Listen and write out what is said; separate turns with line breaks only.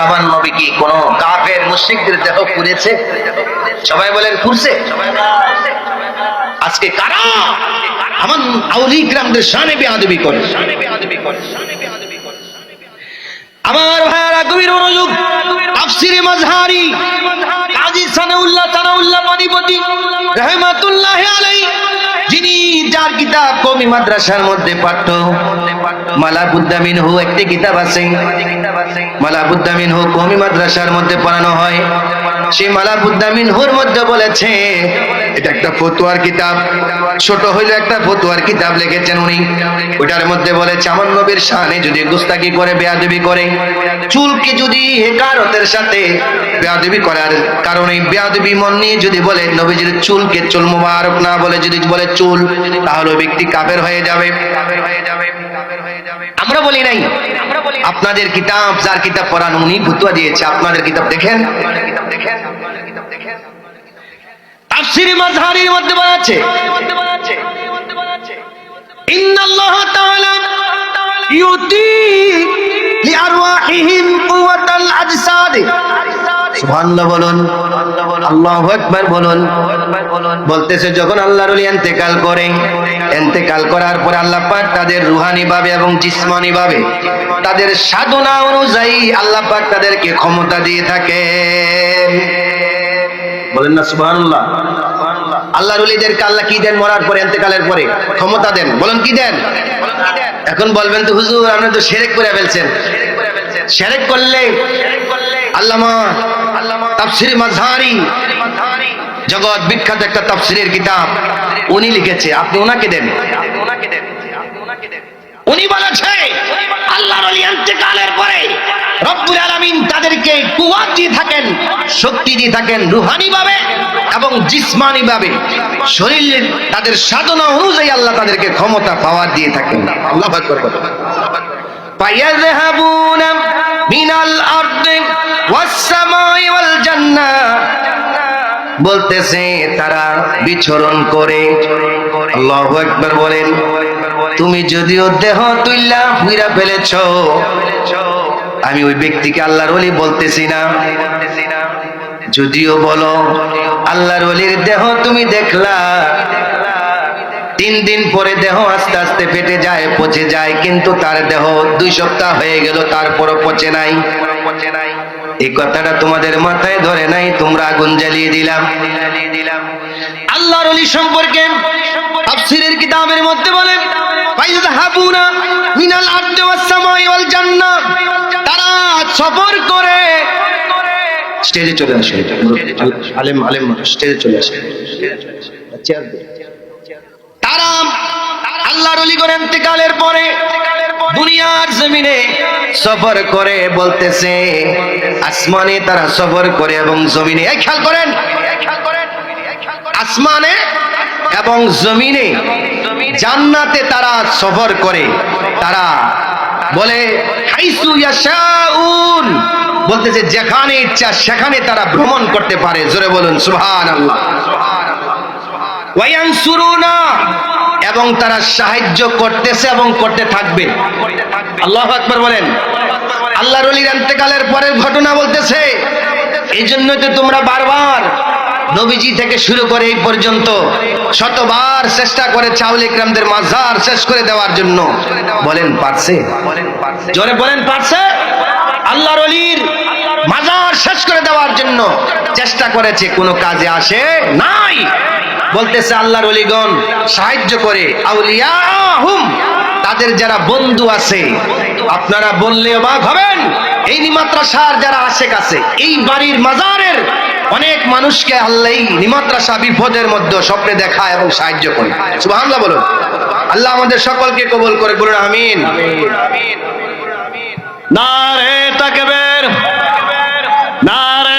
আমার নবী কি কোন কাফের মুশরিকদের দেহ পুড়েছে? সবাই বলেন পুড়ছে। আজকে কারা আমার আউলিয়া কিরামদের শানে বেয়াদবি করে? আমার ভাইরা গভীর মনোযোগ। তাফসীরে মাযহারি কাজী সানাউল্লাহ মানিপতি রাহমাতুল্লাহি আলাইহি, যিনি যার কিতাব কওমি মাদ্রাসার মধ্যে পাঠ্য মালা বুদ্দা মিনহু একটি কিতাব আছে, মালা বুদ্দা মিনহু কওমি মাদ্রাসার মধ্যে পড়ানো হয়। সেই মালা বুদ্দা মিনহুর মধ্যে বলেছে এটা একটা ফতোয়ার কিতাব, ছোট হইলো একটা ফতোয়ার কিতাব লিখেছেন উনি। ওটার মধ্যে বলেছে আমার নবীর শানে যদি গুস্তাকি করে বেয়াদবি করে, চুলকে যদি হেকারতের সাথে বেয়াদবি করার কারণে বেয়াদবি মন নিয়ে যদি বলে নবীজির চুলকে চুল মুবারক না বলে যদি বলে চুল, তাহলে ওই ব্যক্তি কাফের হয়ে যাবে। আমরা বলি নাই, আপনাদের কিতাব যার কিতাব পড়ান উনি ফতোয়া দিয়েছে। আপনাদের কিতাব দেখেন, তাফসীরে মাযহারির মধ্যে বলা আছে ইন্নাল্লাহ তাআলা ইউতি লিআরওয়াহিহিম কুওয়াতাল আজসাদ। সুবহানাল্লাহ বলুন, আল্লাহু আকবার বলুন। বলতেছে যখন আল্লাহর ওলি ইন্তেকাল করে, ইন্তেকাল করার পর আল্লাহ পাক তাদের রূহানি ভাবে এবং জিসমানি ভাবে তাদের সাধনা অনুযায়ী আল্লাহ পাক তাদেরকে ক্ষমতা দিয়ে থাকেন। বলেন না সুবহানাল্লাহ। আল্লাহর ওলিদেরকে আল্লাহ কি দেন? মরার পরে ইন্তেকালের পরে ক্ষমতা দেন। বলেন কি দেন? এখন বলবেন তো হুজুর আপনি তো শিরক করে ফেলছেন। শিরক করলে আল্লামা তাফসীরে মাযহারি জগৎ বিখ্যাত একটা তাফসীরের কিতাব উনি লিখেছে, আপনি ওনাকে দেন। উনি বলেছে আল্লাহর ওলি ইন্তেকালের পরে রব্বুল আলামিন তাদেরকে কুওয়াত দিয়ে থাকেন, শক্তি দিয়ে থাকেন রূহানি ভাবে এবং জিসমানি ভাবে, শরীরের তাদের সাধনা অনুযায়ী আল্লাহ তাদেরকে ক্ষমতা পাওয়ার দিয়ে থাকেন। আল্লাহু আকবার। ফায়াযহাবুনা মিনাল আরদি ওয়াস সামাই ওয়াল জান্নাহ, বলতেছে তারা বিচরণ করে। আল্লাহু আকবার বলেন। তুমি যদিও দেহ তুইলা পুইরা ফেলেছো, আমি ওই ব্যক্তিকে আল্লাহর ওলি বলতেছি না। যদিও বলো আল্লাহর ওলির দেহ তুমি দেখলা, 3 দিন পরে দেহ আস্তে আস্তে ফেটে যায়, পচে যায়, কিন্তু তার দেহ 2 সপ্তাহ হয়ে গেল তারপরও পচে নাই। এই কথাটা তোমাদের মাথায় ধরে নাই, তোমরা আগুন জ্বালিয়ে দিলাম। আল্লাহর ওলি সম্পর্কে তাফসীরের কিতাবের মধ্যে বলে ফাইযহাবুনা মিনাল আরদি ওয়াস সামাই ওয়াল জান্নাহ, তারা সফর করে। স্টেজে চলে আসে, আলেম স্টেজে চলে আসে। তারা আল্লাহর ওলিগণ ইন্তেকালের পরে দুনিয়ার জমিনে সফর করে। বলতেছে আসমানে তারা সফর করে এবং জমিনে, এই খেয়াল করেন, আসমানে এবং জমিনে জান্নাতে তারা সফর করে। তারা বলে হাইসু ইয়াশাউন, বলতেছে যেখানে ইচ্ছা সেখানে তারা ভ্রমণ করতে পারে। জোরে বলুন সুবহানাল্লাহ। ওয়ায়ানসুরুনা, এবং তারা সাহায্য করতেছে এবং করতে থাকবে। আল্লাহু আকবার বলেন। আল্লাহর ওলির ইন্তেকালের পরের ঘটনা বলতেছে, এই জন্যই তো তোমরা বারবার নবীজি থেকে শুরু করে এই পর্যন্ত শতবার চেষ্টা করে আউলিয়া কিরামদের মাজার শেষ করে দেওয়ার জন্য। বলেন পারছে? জোরে বলেন পারছে? আল্লাহর ওলির মাজার শেষ করে দেওয়ার জন্য চেষ্টা করেছে, কোনো কাজে আসে নাই। বলতেছে আল্লাহর ওলিগণ সাহায্য করে আউলিয়াহুম, তাদের যারা বন্ধু আছে। আপনারা বললে অবাক হবেন, এই নিমাদ্রাসার যারা আশেপাশে এই বাড়ির মাজারের অনেক মানুষকে আল্লাহ নিমাদ্রাসা বিপদের মধ্যে স্বপ্নে দেখায় এবং সাহায্য করে। সুবহানাল্লাহ বলুন। আল্লাহ আমাদের সকলকে কবুল করে, বলুন আমিন। নারে তাকবীর, নারে